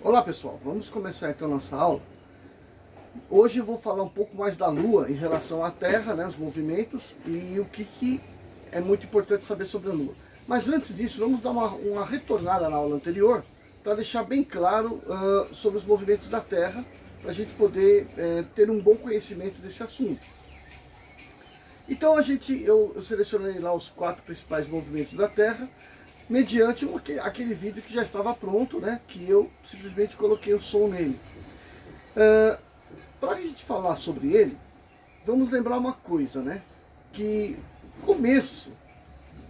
Olá pessoal, vamos começar então nossa aula. Hoje eu vou falar um pouco mais da Lua em relação à Terra, né, os movimentos e o que é muito importante saber sobre a Lua. Mas antes disso, vamos dar uma retornada na aula anterior para deixar bem claro sobre os movimentos da Terra, para a gente poder ter um bom conhecimento desse assunto. Então eu selecionei lá os 4 principais movimentos da Terra, mediante aquele vídeo que já estava pronto, né, que eu simplesmente coloquei o som nele. Para a gente falar sobre ele, vamos lembrar uma coisa, né, que o começo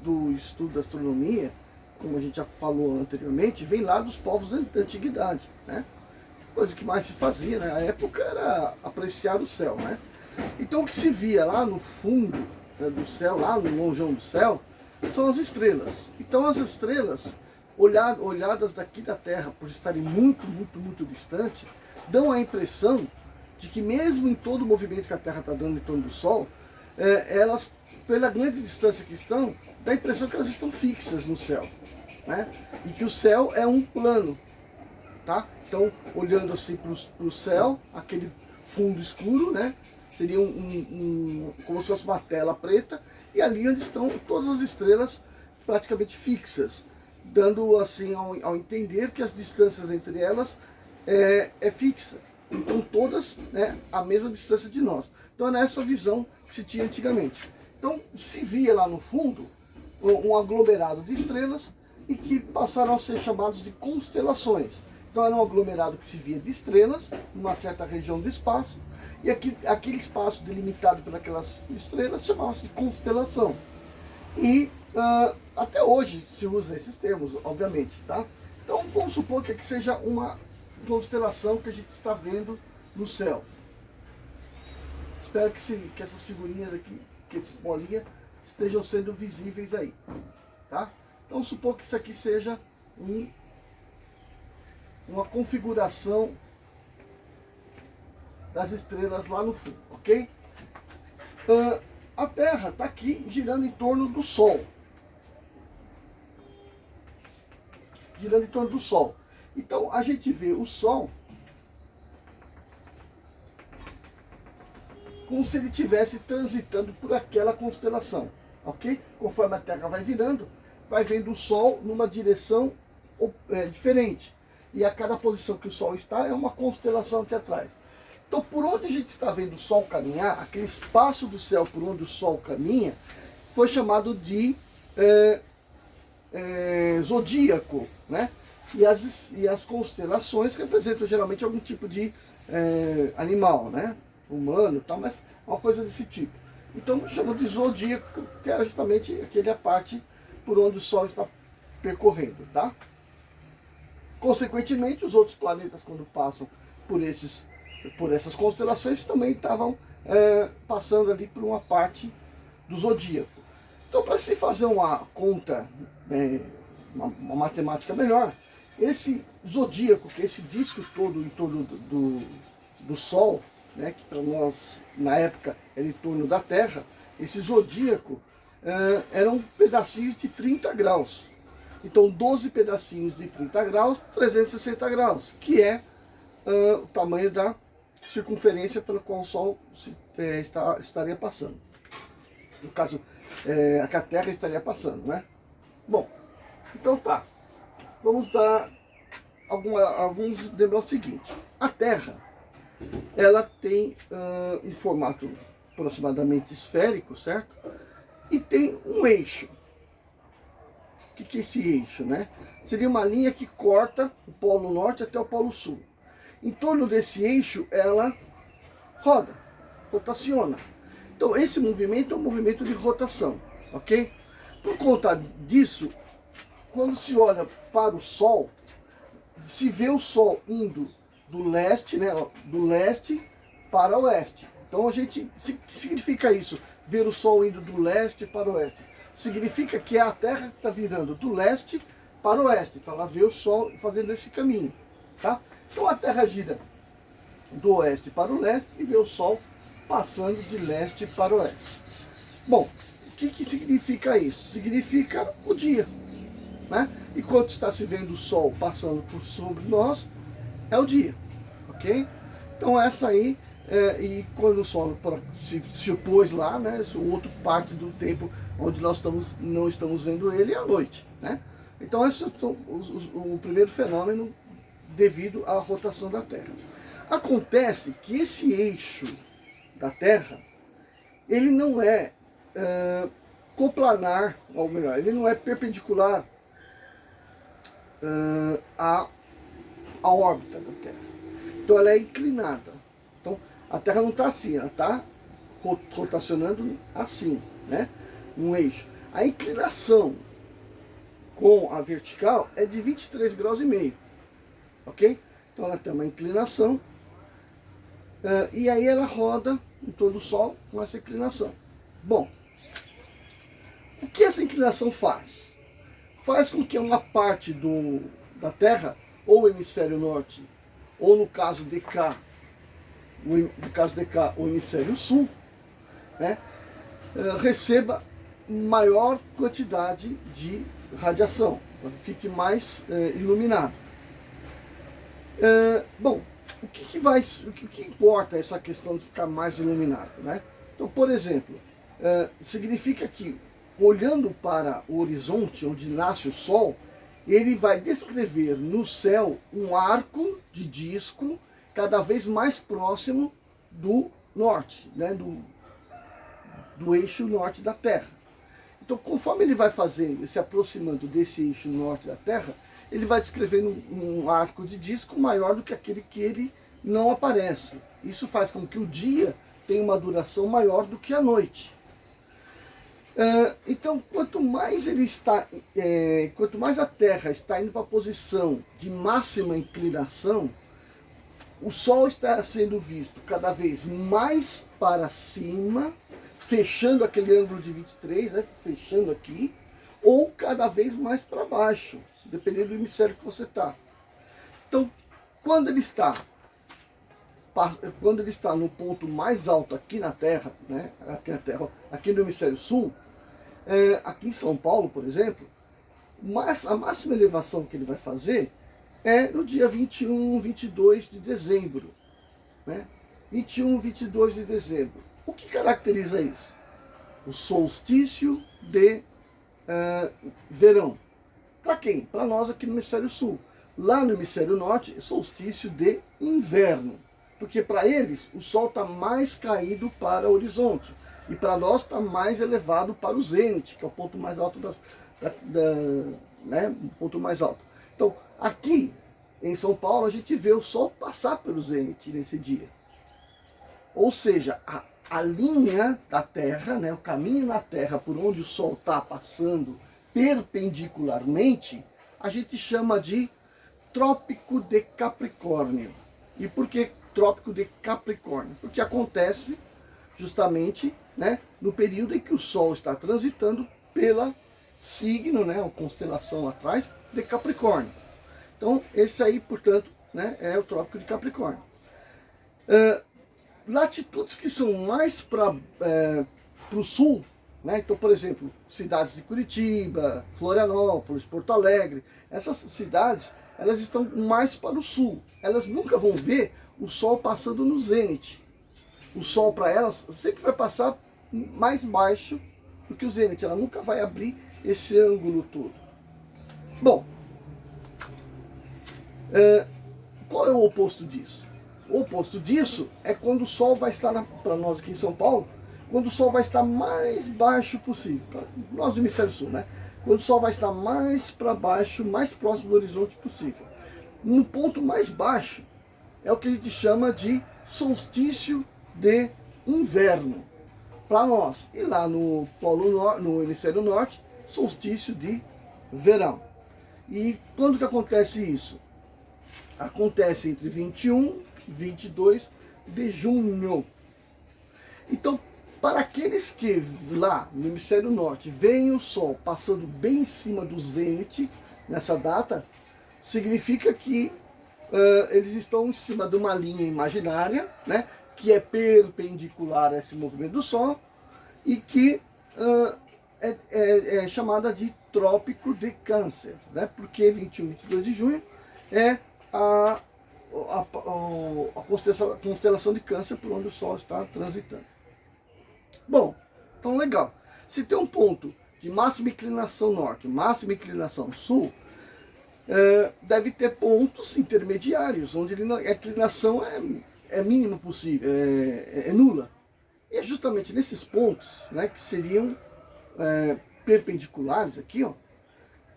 do estudo da astronomia, como a gente já falou anteriormente, vem lá dos povos da antiguidade, né? Coisa que mais se fazia na época era apreciar o céu, né? Então o que se via lá no fundo, né, do céu, lá no lonjão do céu, são as estrelas. Então as estrelas, olhadas daqui da Terra, por estarem muito distante, dão a impressão de que mesmo em todo o movimento que a Terra está dando em torno do Sol, elas, pela grande distância que estão, dá a impressão que elas estão fixas no céu, né? E que o céu é um plano, tá? Então, olhando assim para o céu, aquele fundo escuro, né? Seria como se fosse uma tela preta, e ali onde estão todas as estrelas praticamente fixas, dando assim ao entender que as distâncias entre elas é fixa. Então todas, né, a mesma distância de nós. Então é nessa visão que se tinha antigamente. Então se via lá no fundo um aglomerado de estrelas e que passaram a ser chamados de constelações. Então era um aglomerado que se via de estrelas numa certa região do espaço, e aquele espaço delimitado por aquelas estrelas chamava-se de constelação. E até hoje se usa esses termos, obviamente, tá? Então vamos supor que aqui seja uma constelação que a gente está vendo no céu. Espero que essas figurinhas aqui, que essas bolinhas, estejam sendo visíveis aí, tá? Então vamos supor que isso aqui seja uma configuração das estrelas lá no fundo, ok? A Terra está aqui girando em torno do Sol. Girando em torno do Sol. Então a gente vê o Sol como se ele estivesse transitando por aquela constelação, ok? Conforme a Terra vai virando, vai vendo o Sol numa direção diferente. E a cada posição que o Sol está é uma constelação aqui atrás. Então, por onde a gente está vendo o Sol caminhar, aquele espaço do céu por onde o Sol caminha, foi chamado de zodíaco, né? E as constelações representam geralmente algum tipo de animal, né? Humano e tal, mas uma coisa desse tipo. Então, chama de zodíaco, que é justamente aquela parte por onde o Sol está percorrendo, tá? Consequentemente, os outros planetas, quando passam por essas constelações, também estavam passando ali por uma parte do zodíaco. Então, para se fazer uma conta, uma matemática melhor, esse zodíaco, que é esse disco todo em torno do Sol, né, que para nós, na época, era em torno da Terra, esse zodíaco eram pedacinhos de 30 graus. Então, 12 pedacinhos de 30 graus, 360 graus, que é o tamanho da circunferência pela qual o Sol estaria passando. No caso, que a Terra estaria passando, né? Bom, então tá. Vamos lembrar o seguinte. A Terra, ela tem um formato aproximadamente esférico, certo? E tem um eixo. O que é esse eixo, né? Seria uma linha que corta o Polo Norte até o Polo Sul. Em torno desse eixo, ela roda, rotaciona. Então, esse movimento é um movimento de rotação, ok? Por conta disso, quando se olha para o Sol, se vê o Sol indo do leste, né? Do leste para o oeste. Então, o que significa isso? Ver o Sol indo do leste para o oeste. Significa que é a Terra que está virando do leste para o oeste. Então ela vê o Sol fazendo esse caminho, tá? Então a Terra gira do oeste para o leste e vê o Sol passando de leste para o oeste. Bom, o que significa isso? Significa o dia, né? Enquanto está se vendo o Sol passando por sobre nós, é o dia, ok? Então essa aí, e quando o Sol se opôs lá, né, o outro parte do tempo onde nós não estamos vendo ele é a noite, né? Então esse é o primeiro fenômeno devido à rotação da Terra. Acontece que esse eixo da Terra, ele não é coplanar, ou melhor, ele não é perpendicular à órbita da Terra. Então ela é inclinada. Então a Terra não está assim, ela está rotacionando assim, né? Um eixo. A inclinação com a vertical é de 23 graus e meio, ok? Então ela tem uma inclinação e aí ela roda em torno do Sol com essa inclinação. Bom, o que essa inclinação faz? Faz com que uma parte da Terra, ou o hemisfério norte, ou no caso de cá, o hemisfério sul, né, receba maior quantidade de radiação, fique mais iluminado. Bom, o que importa essa questão de ficar mais iluminado, né? Então, por exemplo, significa que, olhando para o horizonte onde nasce o Sol, ele vai descrever no céu um arco de disco cada vez mais próximo do norte, né, do eixo norte da Terra. Então, conforme ele vai fazendo, se aproximando desse eixo norte da Terra, ele vai descrevendo um arco de disco maior do que aquele que ele não aparece. Isso faz com que o dia tenha uma duração maior do que a noite. Então, quanto mais a Terra está indo para a posição de máxima inclinação, o Sol está sendo visto cada vez mais para cima, fechando aquele ângulo de 23, né, fechando aqui, ou cada vez mais para baixo, dependendo do hemisfério que você está. Então, quando ele está no ponto mais alto aqui na Terra, né, aqui no hemisfério sul, aqui em São Paulo, por exemplo, a máxima elevação que ele vai fazer é no dia 21, 22 de dezembro. Né? 21, 22 de dezembro. O que caracteriza isso? O solstício de verão. Para quem? Para nós aqui no hemisfério sul. Lá no hemisfério norte, solstício de inverno. Porque para eles o Sol está mais caído para o horizonte. E para nós está mais elevado para o zênite, que é o ponto mais alto né, o ponto mais alto. Então, aqui em São Paulo, a gente vê o Sol passar pelo zênite nesse dia. Ou seja, a linha da Terra, né, o caminho na Terra por onde o Sol está passando perpendicularmente, a gente chama de Trópico de Capricórnio. E por que Trópico de Capricórnio? Porque acontece justamente, né, no período em que o Sol está transitando pela signo, né, a constelação atrás, de Capricórnio. Então, esse aí, portanto, né, é o Trópico de Capricórnio. Latitudes que são mais para o sul, né, então, por exemplo, cidades de Curitiba, Florianópolis, Porto Alegre, essas cidades, elas estão mais para o sul. Elas nunca vão ver o Sol passando no zênite. O Sol para elas sempre vai passar mais baixo do que o zênite. Ela nunca vai abrir esse ângulo todo. Bom, qual é o oposto disso? O oposto disso é quando o Sol vai estar, para nós aqui em São Paulo, quando o Sol vai estar mais baixo possível. Para nós do hemisfério sul, né? Quando o Sol vai estar mais para baixo, mais próximo do horizonte possível. No ponto mais baixo é o que a gente chama de solstício de inverno para nós. E lá no no hemisfério norte, solstício de verão. E quando que acontece isso? Acontece entre 21 e 22 de junho. Então, para aqueles que lá no hemisfério norte veem o Sol passando bem em cima do zênite nessa data, significa que eles estão em cima de uma linha imaginária, né, que é perpendicular a esse movimento do Sol e que é chamada de Trópico de Câncer, né, porque 21 e 22 de junho é a constelação de Câncer por onde o Sol está transitando. Bom, então legal. Se tem um ponto de máxima inclinação norte, máxima inclinação sul, deve ter pontos intermediários, onde a inclinação é mínima possível, é nula. E é justamente nesses pontos, né, que seriam perpendiculares aqui, ó,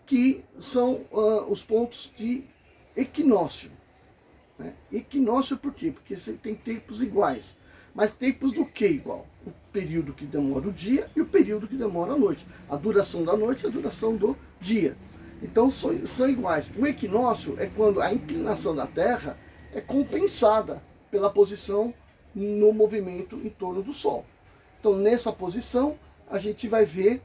que são os pontos de equinócio. Né? Equinócio por quê? Porque você tem tempos iguais. Mas tempos do que igual? O período que demora o dia e o período que demora a noite. A duração da noite e a duração do dia. Então são iguais. O equinócio é quando a inclinação da Terra é compensada pela posição no movimento em torno do Sol. Então nessa posição a gente vai ver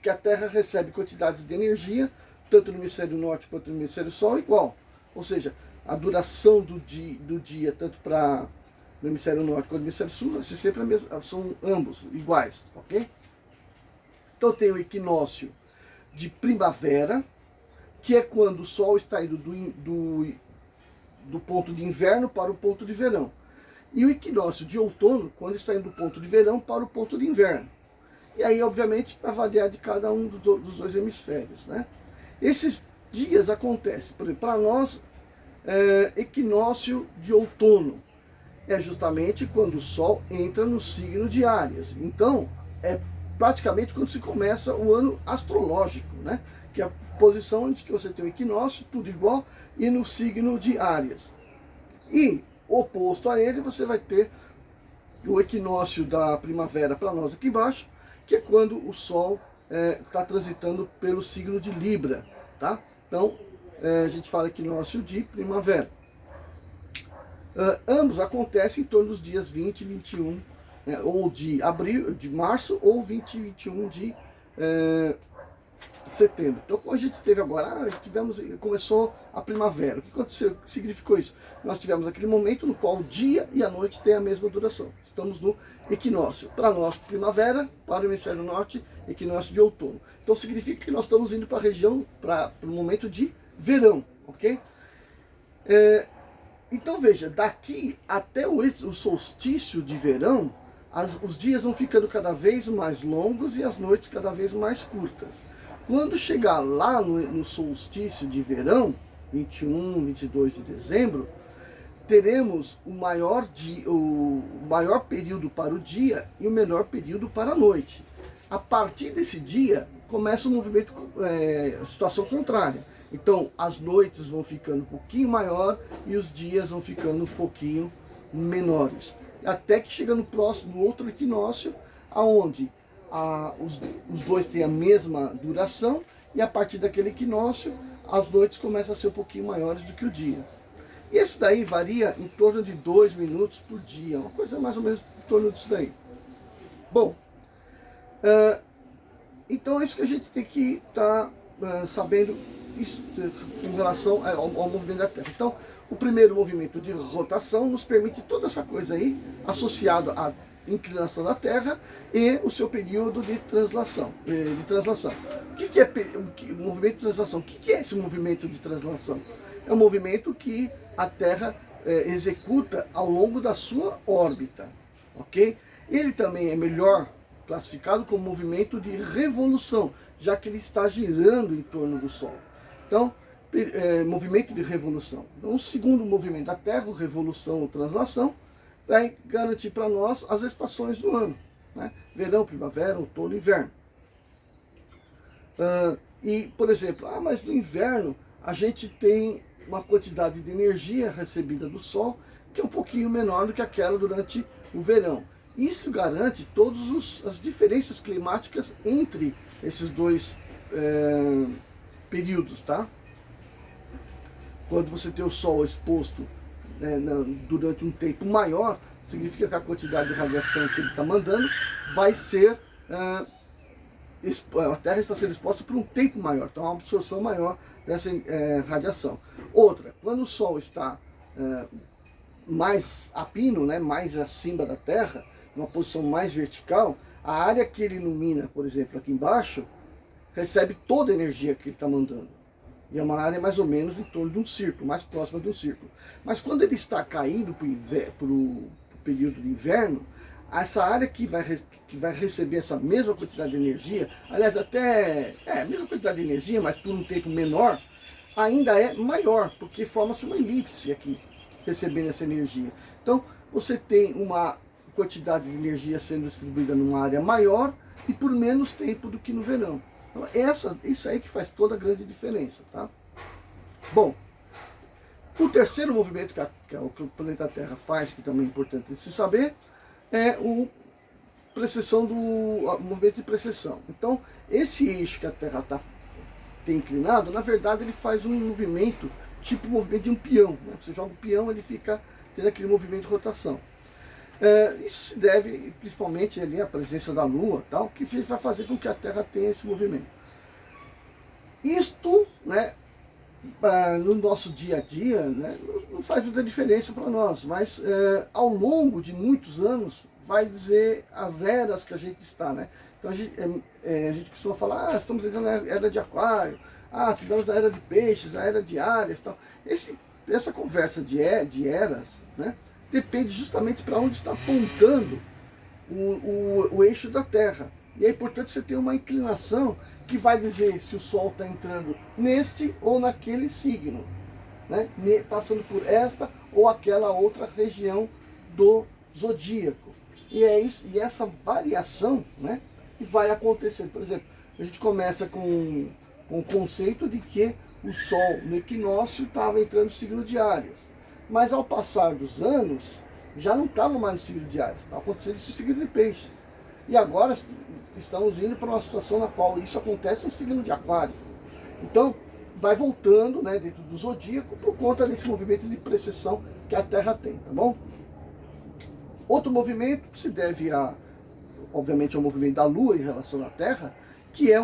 que a Terra recebe quantidades de energia, tanto no hemisfério norte quanto no hemisfério sul, igual. Ou seja, a duração do dia tanto para no hemisfério norte quanto no hemisfério sul, vai ser sempre a mesma, são ambos iguais, ok? Então tem o equinócio de primavera, que é quando o Sol está indo do ponto de inverno para o ponto de verão. E o equinócio de outono, quando está indo do ponto de verão para o ponto de inverno. E aí, obviamente, vai variar de cada um dos dois hemisférios, né? Esses dias acontecem, por exemplo, para nós, equinócio de outono é justamente quando o Sol entra no signo de Áries. Então, é praticamente quando se começa o ano astrológico, né? Que é a posição onde que você tem o equinócio, tudo igual, e no signo de Áries. E, oposto a ele, você vai ter o equinócio da primavera para nós aqui embaixo, que é quando o Sol está transitando pelo signo de Libra, tá? Então, a gente fala equinócio de primavera. Ambos acontecem em torno dos dias 20 e 21, ou de abril, de março, ou 20 e 21 de setembro. Então, a gente teve agora, começou a primavera. O que aconteceu? O que significou isso? Nós tivemos aquele momento no qual o dia e a noite têm a mesma duração. Estamos no equinócio. Para nós, primavera, para o hemisfério norte, equinócio de outono. Então, significa que nós estamos indo para a região, para o momento de verão, ok? Então, veja, daqui até o solstício de verão, os dias vão ficando cada vez mais longos e as noites cada vez mais curtas. Quando chegar lá no solstício de verão, 21, 22 de dezembro, teremos o maior período para o dia e o menor período para a noite. A partir desse dia, começa o movimento, situação contrária. Então, as noites vão ficando um pouquinho maior e os dias vão ficando um pouquinho menores. Até que chega no próximo, outro equinócio, aonde os dois têm a mesma duração e a partir daquele equinócio, as noites começam a ser um pouquinho maiores do que o dia. Isso daí varia em torno de 2 minutos por dia, uma coisa mais ou menos em torno disso daí. Bom, então é isso que a gente tem que estar sabendo isso, em relação ao movimento da Terra. Então, o primeiro movimento de rotação nos permite toda essa coisa aí, associado à inclinação da Terra e o seu período de translação. O que é o movimento de translação? O que é esse movimento de translação? É um movimento que a Terra executa ao longo da sua órbita, ok? Ele também é melhor classificado como movimento de revolução, já que ele está girando em torno do Sol. Então, movimento de revolução. Então, o segundo movimento da Terra, revolução ou translação, vai garantir para nós as estações do ano, né? Verão, primavera, outono e inverno. E, por exemplo, mas no inverno a gente tem uma quantidade de energia recebida do Sol que é um pouquinho menor do que aquela durante o verão. Isso garante todas as diferenças climáticas entre esses dois períodos, tá? Quando você tem o Sol exposto durante um tempo maior, significa que a quantidade de radiação que ele está mandando vai ser... a Terra está sendo exposta por um tempo maior, então há uma absorção maior dessa radiação. Outra, quando o Sol está mais a pino, né, mais acima da Terra, numa posição mais vertical, a área que ele ilumina, por exemplo, aqui embaixo, recebe toda a energia que ele está mandando. E é uma área mais ou menos em torno de um círculo, mais próxima de um círculo. Mas quando ele está caído para o período de inverno, essa área que vai receber essa mesma quantidade de energia, aliás, até a mesma quantidade de energia, mas por um tempo menor, ainda é maior, porque forma-se uma elipse aqui, recebendo essa energia. Então, você tem uma quantidade de energia sendo distribuída numa área maior e por menos tempo do que no verão. Então, isso aí que faz toda a grande diferença, tá? Bom, o terceiro movimento que o planeta Terra faz, que também é importante se saber, é o movimento de precessão. Então, esse eixo que a Terra tem inclinado, na verdade, ele faz um movimento, tipo o movimento de um peão. Né? Você joga o peão, ele fica tendo aquele movimento de rotação. Isso se deve principalmente ali à presença da Lua, tal, que vai fazer com que a Terra tenha esse movimento. Isto, né, no nosso dia a dia, né, não faz muita diferença para nós, mas ao longo de muitos anos vai dizer as eras que a gente está, né? Então a gente costuma falar, estamos entrando na era de Aquário, estamos na era de Peixes, a era de Áries, tal. Essa conversa de eras, né, depende justamente para onde está apontando o eixo da Terra. E é importante você ter uma inclinação que vai dizer se o Sol está entrando neste ou naquele signo, né? Passando por esta ou aquela outra região do zodíaco. E é isso, e essa variação, né, que vai acontecer. Por exemplo, a gente começa com o conceito de que o Sol no equinócio estava entrando no signo de Áries. Mas ao passar dos anos, já não estava mais no signo de Áries, estava acontecendo no signo de Peixes. E agora estamos indo para uma situação na qual isso acontece no signo de Aquário. Então, vai voltando, né, dentro do zodíaco por conta desse movimento de precessão que a Terra tem, tá bom? Outro movimento se deve obviamente, ao movimento da Lua em relação à Terra, que é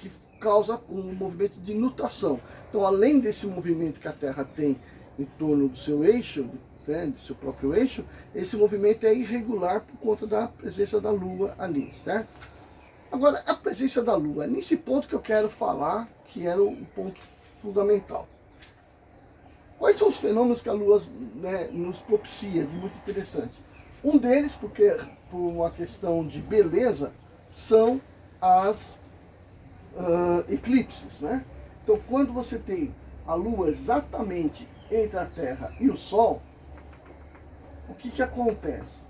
que causa um movimento de nutação. Então, além desse movimento que a Terra tem em torno do seu eixo, né, do seu próprio eixo, esse movimento é irregular por conta da presença da Lua ali, certo? Agora, a presença da Lua, é nesse ponto que eu quero falar, que era o ponto fundamental. Quais são os fenômenos que a Lua, né, nos propicia, de muito interessante? Um deles, porque por uma questão de beleza, são as eclipses, né? Então, quando você tem a Lua exatamente entre a Terra e o Sol, o que acontece?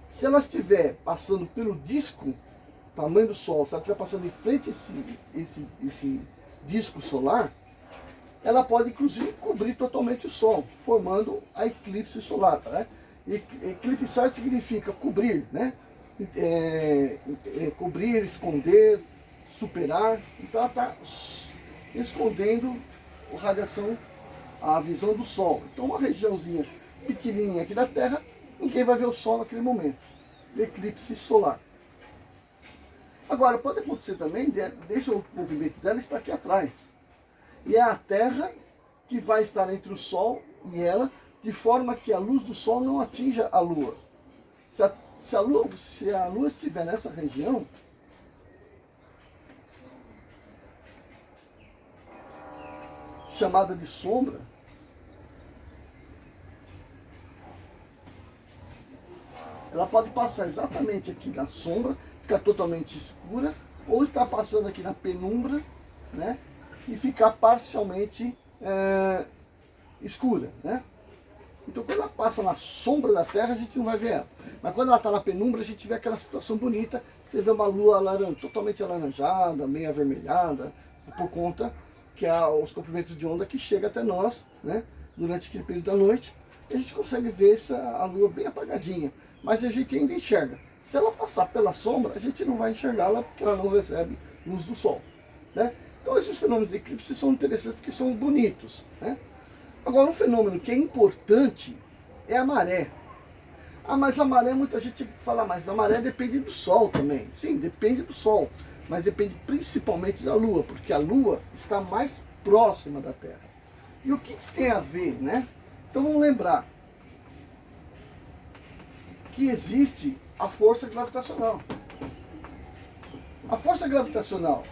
Se ela estiver passando pelo disco, tamanho do Sol, se ela estiver passando em frente a esse disco solar, ela pode inclusive cobrir totalmente o Sol, formando a eclipse solar, né? Eclipsar significa cobrir, né? Cobrir, esconder, superar. Então ela está escondendo a radiação, a visão do Sol. Então uma regiãozinha pequenininha aqui da Terra, ninguém vai ver o Sol naquele momento. Eclipse solar. Agora, pode acontecer também, deixa o movimento dela estar aqui atrás. E é a Terra que vai estar entre o Sol e ela, de forma que a luz do Sol não atinja a Lua. Se a Lua estiver nessa região, chamada de sombra, ela pode passar exatamente aqui na sombra, ficar totalmente escura, ou estar passando aqui na penumbra, né, e ficar parcialmente escura, né? Então, quando ela passa na sombra da Terra, a gente não vai ver ela. Mas quando ela está na penumbra, a gente vê aquela situação bonita. Você vê uma lua totalmente alaranjada, meio avermelhada, por conta que há os comprimentos de onda que chegam até nós, né, durante aquele período da noite. A gente consegue ver a lua bem apagadinha, mas a gente ainda enxerga. Se ela passar pela sombra, a gente não vai enxergá-la porque ela não recebe luz do Sol, né? Então, esses fenômenos de eclipse são interessantes porque são bonitos, né? Agora, um fenômeno que é importante é a maré. Mas a maré, muita gente fala, mas a maré depende do Sol também. Sim, depende do Sol, mas depende principalmente da Lua, porque a Lua está mais próxima da Terra. E o que tem a ver, né? Então vamos lembrar que existe a força gravitacional. A força gravitacional,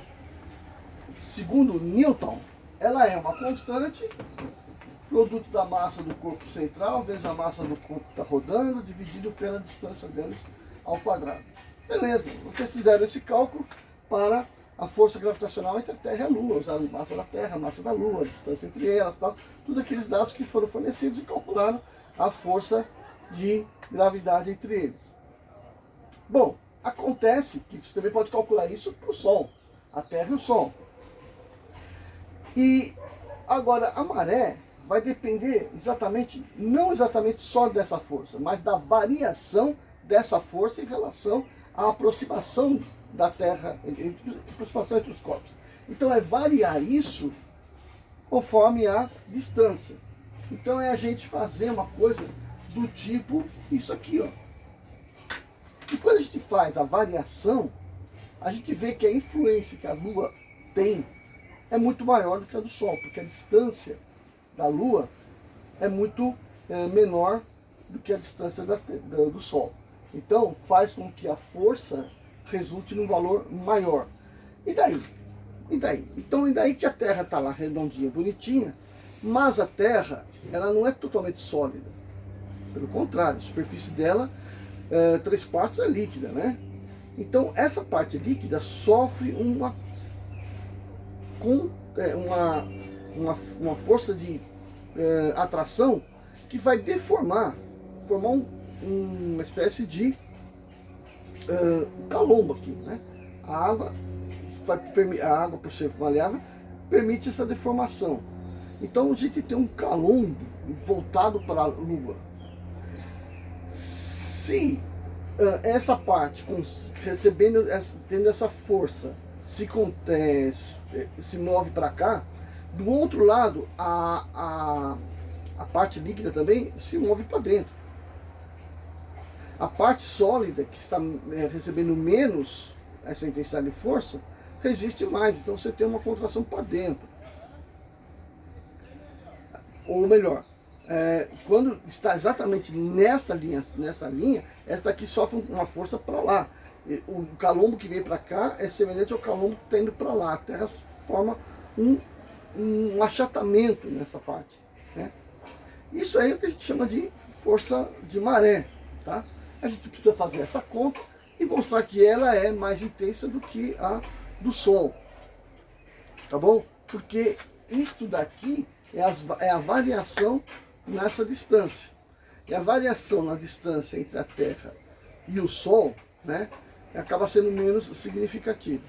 segundo Newton, ela é uma constante, produto da massa do corpo central, vezes a massa do corpo que está rodando, dividido pela distância deles ao quadrado. Beleza, vocês fizeram esse cálculo para a força gravitacional entre a Terra e a Lua, usaram a massa da Terra, a massa da Lua, a distância entre elas, tal, tudo aqueles dados que foram fornecidos e calcularam a força de gravidade entre eles. Bom, acontece que você também pode calcular isso para o Sol, a Terra e o Sol. E agora a maré vai depender exatamente, não exatamente só dessa força, mas da variação dessa força em relação à aproximação da Terra, aproximação entre os corpos. Então é variar isso conforme a distância. Então é a gente fazer uma coisa do tipo isso aqui, ó. E quando a gente faz a variação, a gente vê que a influência que a Lua tem é muito maior do que a do Sol, porque a distância da Lua é muito menor do que a distância do Sol. Então faz com que a força resulte num valor maior. E daí? E daí? Então, e daí que a Terra está lá redondinha, bonitinha, mas a Terra, ela não é totalmente sólida. Pelo contrário, a superfície dela, 3/4 é líquida, né? Então, essa parte líquida sofre uma força de atração que vai formar uma espécie de calombo aqui, né? A água, por ser maleável, permite essa deformação. Então a gente tem um calombo voltado para a Lua. Se essa parte, tendo essa força, se move para cá, do outro lado a parte líquida também se move para dentro. A parte sólida, que está recebendo menos essa intensidade de força, resiste mais. Então você tem uma contração para dentro. Ou melhor, quando está exatamente nesta linha, esta aqui sofre uma força para lá. O calombo que vem para cá é semelhante ao calombo que está indo para lá. A Terra forma um achatamento nessa parte, né? Isso aí é o que a gente chama de força de maré, tá? A gente precisa fazer essa conta e mostrar que ela é mais intensa do que a do Sol, tá bom? Porque isto daqui é a variação nessa distância. E a variação na distância entre a Terra e o Sol, né, acaba sendo menos significativa.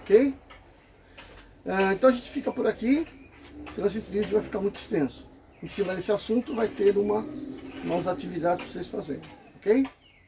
Ok? Então a gente fica por aqui, senão esse vídeo vai ficar muito extenso. Em cima desse assunto vai ter umas atividades para vocês fazerem, ok?